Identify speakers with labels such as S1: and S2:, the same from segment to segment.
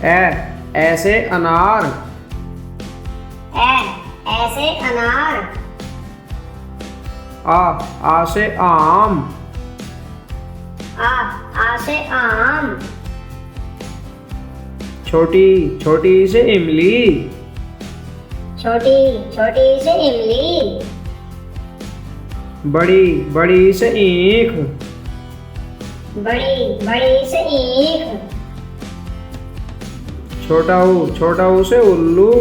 S1: ऐसे अनार।
S2: ऐसे अनार।
S1: आ से आम।
S2: आ से आम।
S1: छोटी छोटी से इमली।
S2: छोटी छोटी से इमली।
S1: बड़ी बड़ी से ईख।
S2: बड़ी बड़ी से ईख।
S1: छोटा ऊ से उल्लू।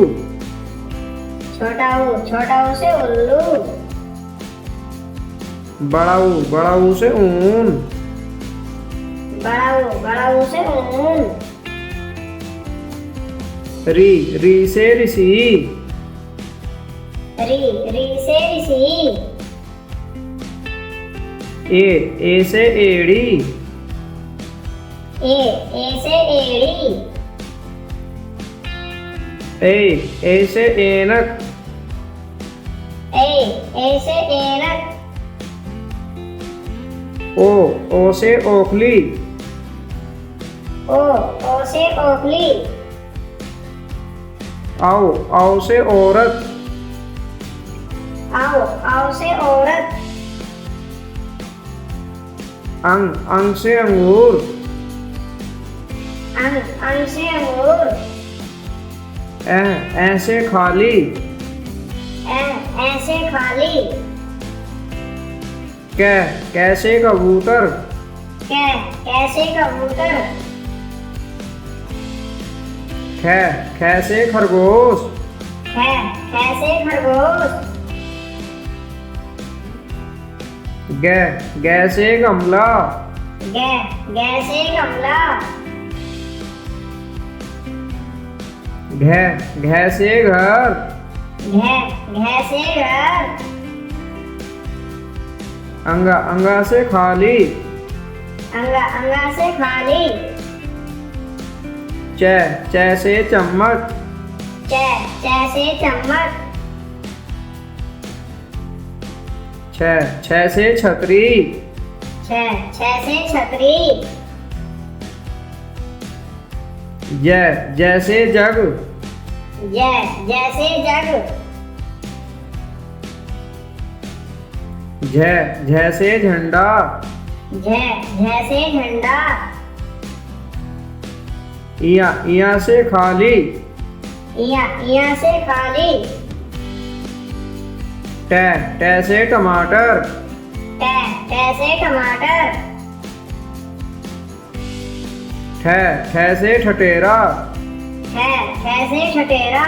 S2: छोटा ऊ से उल्लू।
S1: बड़ा ऊ से ऊन।
S2: बड़ा ऊ से ऊन।
S1: री से ऋषि।
S2: री से ऋषि।
S1: ए से एड़ी।
S2: ए से एड़ी।
S1: ए से ऐनक।
S2: ए से ऐनक।
S1: ओ से ओखली।
S2: ओ से ओखली।
S1: आओ से औरत।
S2: आओ से औरत।
S1: अंग से अंगूर।
S2: अंग से अंगूर।
S1: ऐसे खाली।
S2: ऐसे खाली।
S1: कैसे कबूतर।
S2: कैसे कबूतर।
S1: कैसे खरगोश।
S2: कैसे खरगोश।
S1: गैसे गमला।
S2: गैसे गमला।
S1: घ से घर।
S2: घ से घर।
S1: अंगा से खाली।
S2: अंगा से खाली।
S1: च से चम्मच।
S2: च से चम्मच।
S1: छ से छतरी।
S2: छ से छतरी।
S1: जैसे जग।
S2: जैसे जग।
S1: झ झंडा।
S2: झ से झंडा।
S1: इया से खाली।
S2: इया से खाली।
S1: ट से टमाटर।
S2: ट से टमाटर।
S1: ठ से ठटेरा।
S2: ठ से ठटेरा।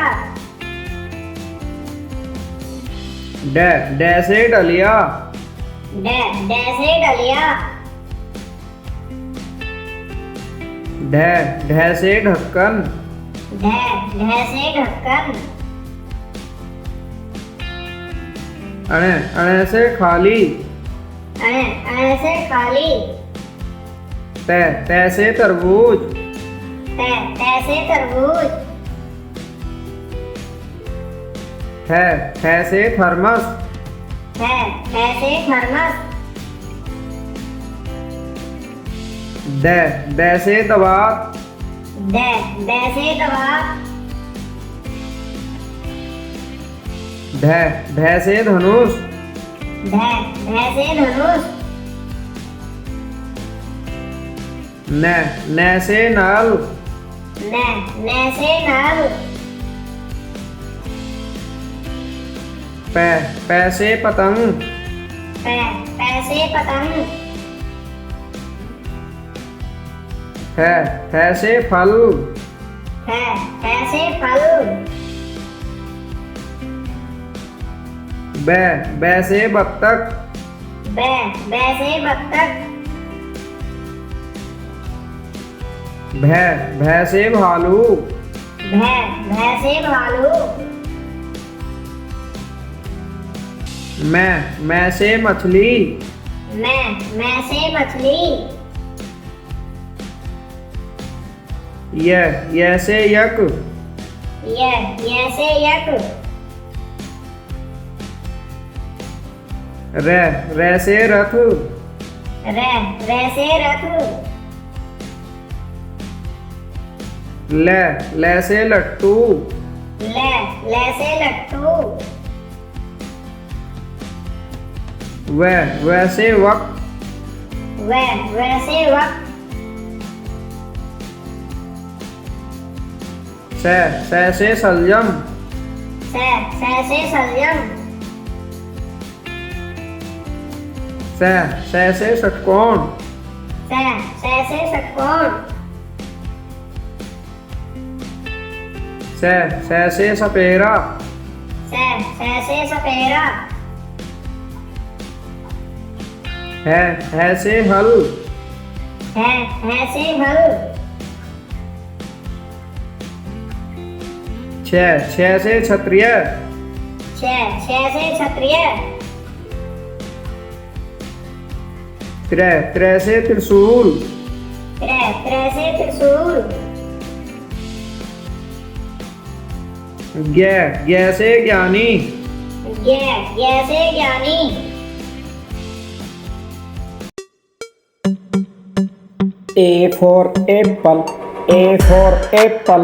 S1: ड से डलिया।
S2: ड से डलिया।
S1: ढ से ढक्कन।
S2: ढ से ढक्कन।
S1: अणे से खाली।
S2: अणे से खाली।
S1: त से तरबूज।
S2: त से तरबूज।
S1: थ से थर्मस।
S2: थ से थर्मस।
S1: द से दवात।
S2: द से दवात।
S1: ढ से धनुष।
S2: ढ से धनुष।
S1: न से नल।
S2: न से नल।
S1: प से पतंग।
S2: प से पतंग।
S1: फ से फल।
S2: फ से फल।
S1: ब से बत्तख।
S2: ब से बत्तख।
S1: भ से भालू।
S2: भ से भालू।
S1: मैं से मछली।
S2: मैं से मछली।
S1: य से यक।
S2: य से यक।
S1: र से रथ।
S2: र से रथ।
S1: ले से लट्टू।
S2: ले से लट्टू।
S1: वह से वक्त।
S2: वैसे वक्त।
S1: से सलजम।
S2: से संयम।
S1: से षटकोण।
S2: से षटकोण।
S1: से सपेरा।
S2: से सपेरा।
S1: है से हल।
S2: है से हल।
S1: छ से क्षत्रिय।
S2: छ से क्षत्रिय।
S1: त्रै से त्रिशूल।
S2: त्रै से त्रिशूल।
S1: ज्ञ से ज्ञानी।
S2: ज्ञ से ज्ञानी।
S3: A for apple, A for apple.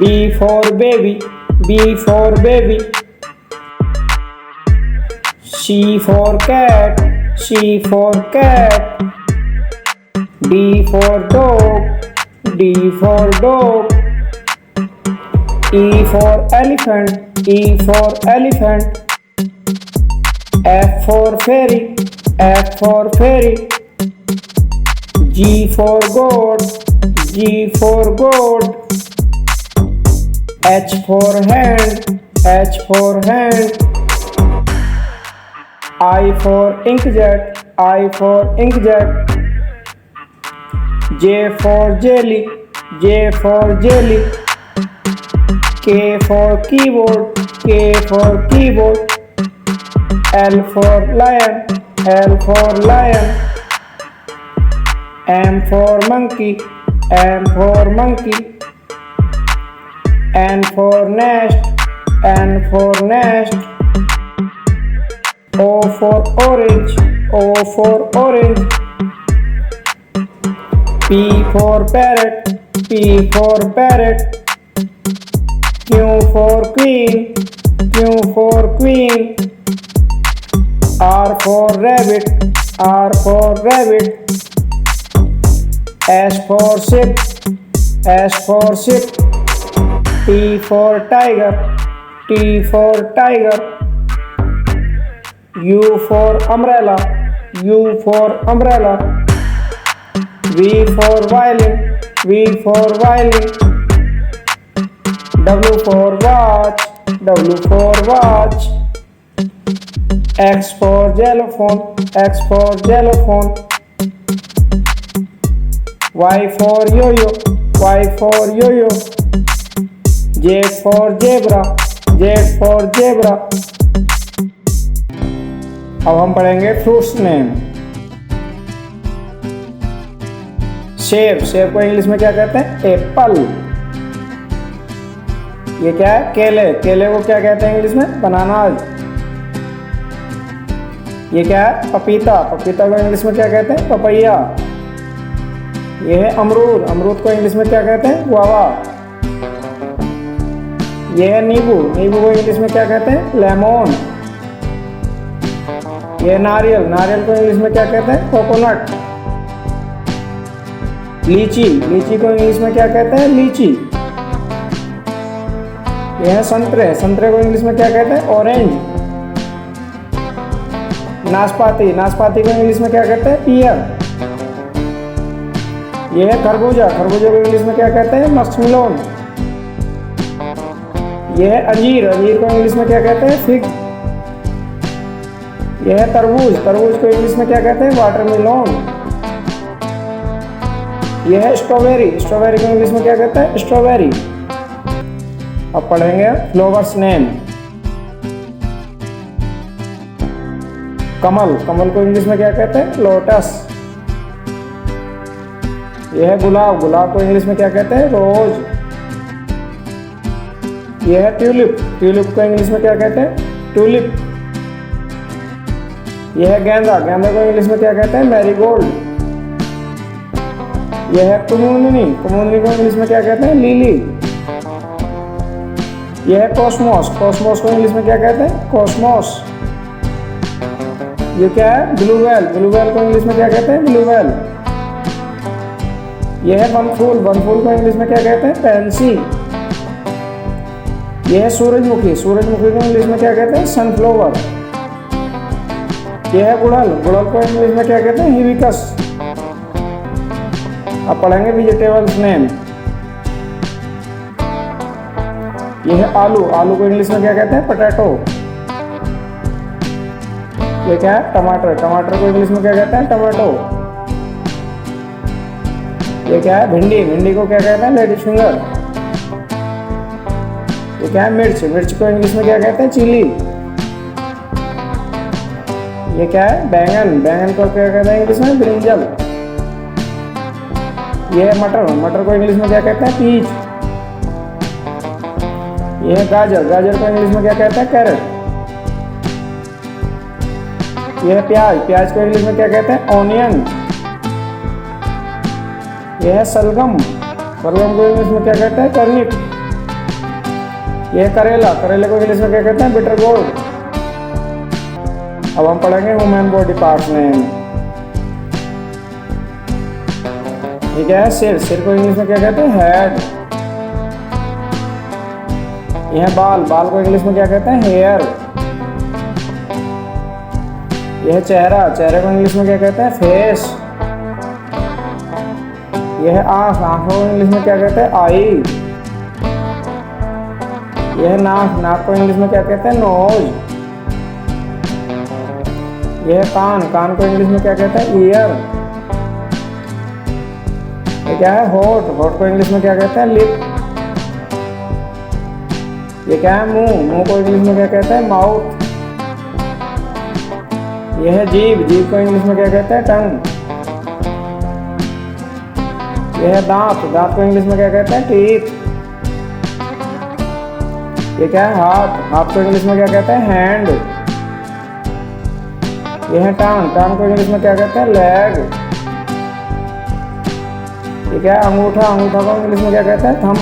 S3: B for baby, B for baby. C for cat, C for cat. D for dog, D for dog. E for elephant, E for elephant. F for fairy, F for fairy. G for goat, G for goat. H for hand, H for hand. I for inkjet, I for inkjet. J for jelly, J for jelly. K for keyboard, K for keyboard. L for lion, L for lion. M for monkey, M for monkey. N for nest, N for nest. O for orange, O for orange. P for parrot, P for parrot. Q for queen, Q for queen. R for rabbit, R for rabbit. S for ship, S for ship. T for tiger, T for tiger. U for umbrella, U for umbrella. V for violin, V for violin. W for watch, W for watch. X for xylophone, X for xylophone. Y for yo-yo, Y for yo-yo. Z for zebra, Z for zebra. अब हम पढ़ेंगे fruits name. सेब, सेब को English में क्या कहते हैं? एप्पल। ये क्या है? केले, केले को क्या कहते हैं इंग्लिश में? बनानाज। ये क्या है? पपीता, पपीता को इंग्लिश में क्या कहते हैं? पपैया। ये है अमरूद, अमरूद को इंग्लिश में क्या कहते हैं? गुआवा। ये है नींबू, नींबू को इंग्लिश में क्या कहते हैं? लेमन। ये है नारियल, नारियल को इंग्लिश में क्या कहते हैं? कोकोनट। लीची, लीची को इंग्लिश में क्या कहते हैं? लीची। ये है संतरे, संतरे को इंग्लिश में क्या कहते हैं? ऑरेंज। नाशपाती, नाशपाती को इंग्लिश में क्या कहते हैं? पियर। ये है खरबूजा, खरबूजे को इंग्लिश में क्या कहते हैं? मस्कमेलन। ये है अंजीर, अंजीर को इंग्लिश में क्या कहते हैं? फिग। ये है तरबूज, तरबूज को इंग्लिश में क्या कहते हैं? वाटरमेलन। ये है स्ट्रॉबेरी, स्ट्रॉबेरी को इंग्लिश में क्या कहते हैं? स्ट्रॉबेरी। अब पढ़ेंगे फ्लावर्स नेम। कमल, कमल को इंग्लिश में क्या कहते हैं? लोटस। यह है गुलाब, गुलाब को इंग्लिश में क्या कहते हैं? रोज। यह है ट्यूलिप, ट्यूलिप को इंग्लिश में क्या कहते हैं? ट्यूलिप। यह है गेंदा, गेंदा को इंग्लिश में क्या कहते हैं? मैरीगोल्ड। यह है कुमुदनी, कुमुदनी को इंग्लिश में क्या कहते हैं? लिली। यह है कॉस्मोस, कॉस्मोस को इंग्लिश में क्या कहते हैं? कॉस्मोस। ये क्या है? ब्लू व्हेल, ब्लू व्हेल को इंग्लिश में क्या कहते हैं? Blue whale. यह है वनफूल, वनफूल को इंग्लिश में क्या कहते हैं? पैंसी। यह है सूरजमुखी, सूरजमुखी को इंग्लिश में क्या कहते हैं? सनफ्लावर। यह है गुड़हल, गुड़हल को इंग्लिश में क्या कहते हैं? हिबिस्कस। अब पढ़ेंगे वेजिटेबल्स नेम। यह है आलू, आलू को इंग्लिश में क्या कहते हैं? पोटैटो। ये क्या है? टमाटर, टमाटर को इंग्लिश में क्या कहते हैं? टमाटो। ये क्या है? भिंडी, भिंडी को क्या कहते हैं? Ladies finger. ये क्या है? मिर्च, मिर्च को इंग्लिश में क्या कहते हैं? चिली। ये क्या है? बैंगन, बैंगन को क्या कहते हैं इंग्लिश में? ब्रिंजल। ये है मटर, मटर को इंग्लिश में क्या कहते हैं? पीच। ये है गाजर, गाजर को इंग्लिश में क्या कहते हैं? कैरेट। ये है प्याज, प्याज को इंग्लिश में क्या कहते हैं? ऑनियन। ये है सलगम, सलगम को इंग्लिश में क्या कहते हैं? टर्निप। ये है करेला, करेले को इंग्लिश में क्या कहते हैं? Bitter gourd. अब हम पढ़ेंगे ह्यूमन बॉडी पार्ट्स नेम। ये क्या है? सिर, सिर को इंग्लिश में क्या कहते हैं? हेड। ये है बाल, बाल को इंग्लिश में क्या कहते हैं? हेयर। यह है चेहरा, चेहरे को इंग्लिश में क्या कहते हैं? फेस। यह है आँख, आँखों को इंग्लिश में क्या कहते हैं? आई। यह है नाक, नाक को इंग्लिश में क्या कहते हैं? नोज। यह है कान, कान को इंग्लिश में क्या कहते हैं? ईयर। ये क्या है? होठ, होठ को इंग्लिश में क्या कहते हैं? लिप। ये क्या है? मुंह, मुंह को इंग्लिश में क्या कहते हैं? माउथ। यह है जीभ, जीभ को इंग्लिश में क्या कहते हैं? टंग। यह है दांत, दांत को इंग्लिश में क्या कहते हैं? टीथ। ये क्या है? हाथ, हाथ को इंग्लिश में क्या कहते हैं? हैंड। यह है टांग, टांग को इंग्लिश में क्या कहते हैं? लेग। ये क्या है? अंगूठा, अंगूठा को इंग्लिश में क्या कहते हैं? थंब।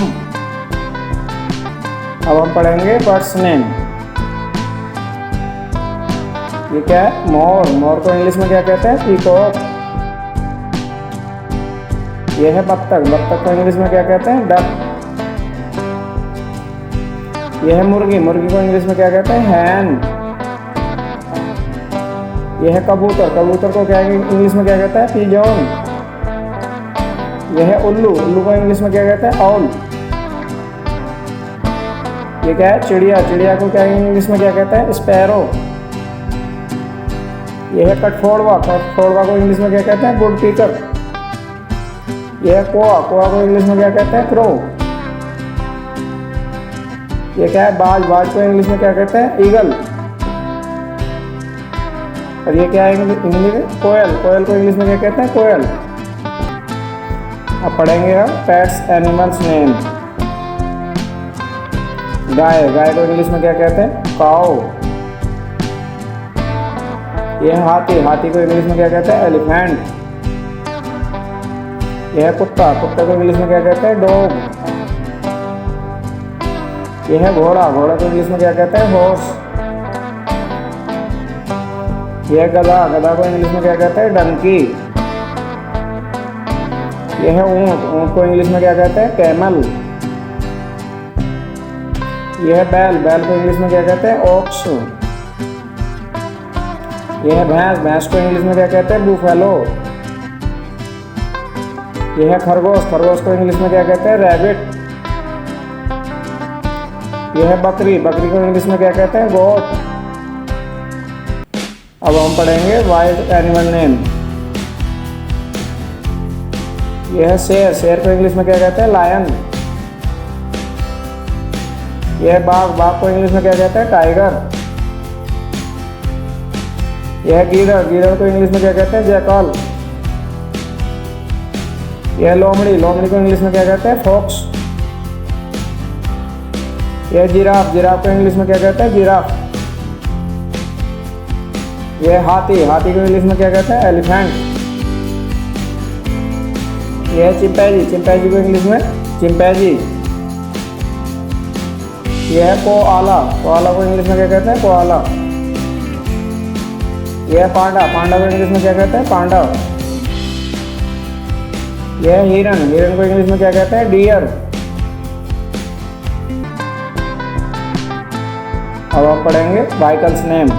S3: अब हम पढ़ेंगे बर्ड्स नेम। ये क्या है? मोर, मोर को इंग्लिश में क्या कहते हैं? पीकॉक। ये है बत्तख, बत्तख को इंग्लिश में क्या कहते हैं? डक। ये है मुर्गी, मुर्गी को इंग्लिश में क्या कहते हैं? हैन। ये है कबूतर, कबूतर को क्या इंग्लिश में क्या कहते हैं? पिजॉन। ये है उल्लू, उल्लू को इंग्लिश में क्या कहते हैं? ऑल। ये क्या है? चिड़िया, चिड़िया को क्या इंग्लिश में क्या कहते हैं? स्पैरो। यह है कठफोड़वा, कठफोड़वा को इंग्लिश में क्या कहते हैं? वुड पीकर। यह है कोआ, कोआ को इंग्लिश में क्या कहते हैं? क्रो। यह क्या है? बाज, बाज को इंग्लिश में क्या कहते हैं? ईगल। और ये क्या है इंग्लिश में? कोयल, कोयल को इंग्लिश में क्या कहते हैं? कोयल। अब पढ़ेंगे हम पेट्स एनिमल्स नेम। गाय, गाय को इंग्लिश में क्या कहते हैं? काऊ। यह है हाथी, हाथी को इंग्लिश में क्या कहते हैं? एलिफेंट। यह है कुत्ता, कुत्ते को इंग्लिश में क्या कहते हैं? डॉग। यह है घोड़ा, घोड़ा को इंग्लिश में क्या कहते हैं? हॉर्स। यह है गधा, गधा को इंग्लिश में क्या कहते हैं? डंकी। यह है ऊंट, ऊंट को इंग्लिश में क्या कहते हैं? कैमल। यह है बैल, बैल को इंग्लिश में क्या कहते हैं? ऑक्स। यह है भैंस, भैंस को इंग्लिश में क्या कहते हैं? बूफेलो। यह है खरगोश, खरगोश को इंग्लिश में क्या कहते हैं? रैबिट। यह है बकरी, बकरी को इंग्लिश में क्या कहते हैं? गोट। अब हम पढ़ेंगे वाइल्ड एनिमल नेम। यह है शेर, शेर को इंग्लिश में क्या कहते हैं? लायन। यह है बाघ, बाघ को इंग्लिश में क्या कहते हैं? टाइगर। यह है गीदड़, गीदड़ को इंग्लिश में क्या कहते हैं? जैकल। यह है लोमड़ी, लोमड़ी को इंग्लिश में क्या कहते हैं? फॉक्स। यह है जिराफ, जिराफ को इंग्लिश में क्या कहते हैं? जिराफ। यह है हाथी, हाथी को इंग्लिश में क्या कहते हैं? एलिफेंट। ये है चिंपैंजी, चिंपैंजी को इंग्लिश में चिंपैंजी। ये है कोआला, कोआला को इंग्लिश में क्या कहते हैं? कोआला। ये है पांडा, पांडा को इंग्लिश में क्या कहते हैं? पांडा। ये है हिरन, हिरन को इंग्लिश में क्या कहते हैं? डियर। अब हम पढ़ेंगे व्हीकल्स नेम।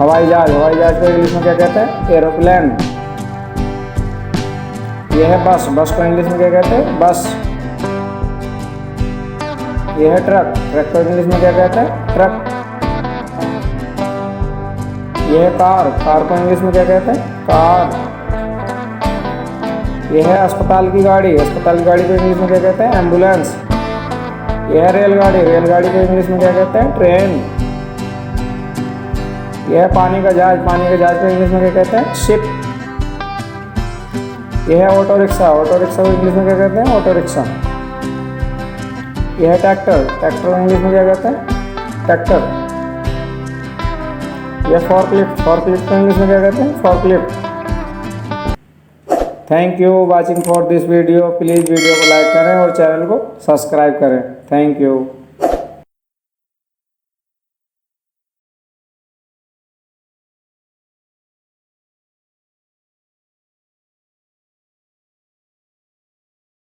S3: हवाई जहाज, हवाई जहाज को इंग्लिश में क्या कहते हैं? एरोप्लेन। यह है बस, बस को इंग्लिश में क्या कहते हैं? बस। यह है ट्रक, ट्रक को इंग्लिश में क्या कहते हैं? ट्रक। यह है कार, कार को इंग्लिश में क्या कहते हैं? कार। यह है अस्पताल की गाड़ी, अस्पताल की गाड़ी को इंग्लिश में क्या कहते हैं? एम्बुलेंस। यह है रेलगाड़ी, रेलगाड़ी को इंग्लिश में क्या कहते हैं? ट्रेन। यह है पानी का जहाज, पानी के जहाज को इंग्लिश में क्या कहते हैं? शिप। यह है ऑटो रिक्शा, ऑटो रिक्शा को इंग्लिश में क्या कहते हैं? Auto rickshaw. यह है ट्रैक्टर, ट्रैक्टर को इंग्लिश में क्या कहते हैं? ट्रैक्टर। यह फॉर्कलिफ्ट, फॉर्कलिफ्ट को इंग्लिश में क्या कहते हैं? Forklift. Thank you watching for this video. Please video को लाइक करें और चैनल को सब्सक्राइब करें। Thank you.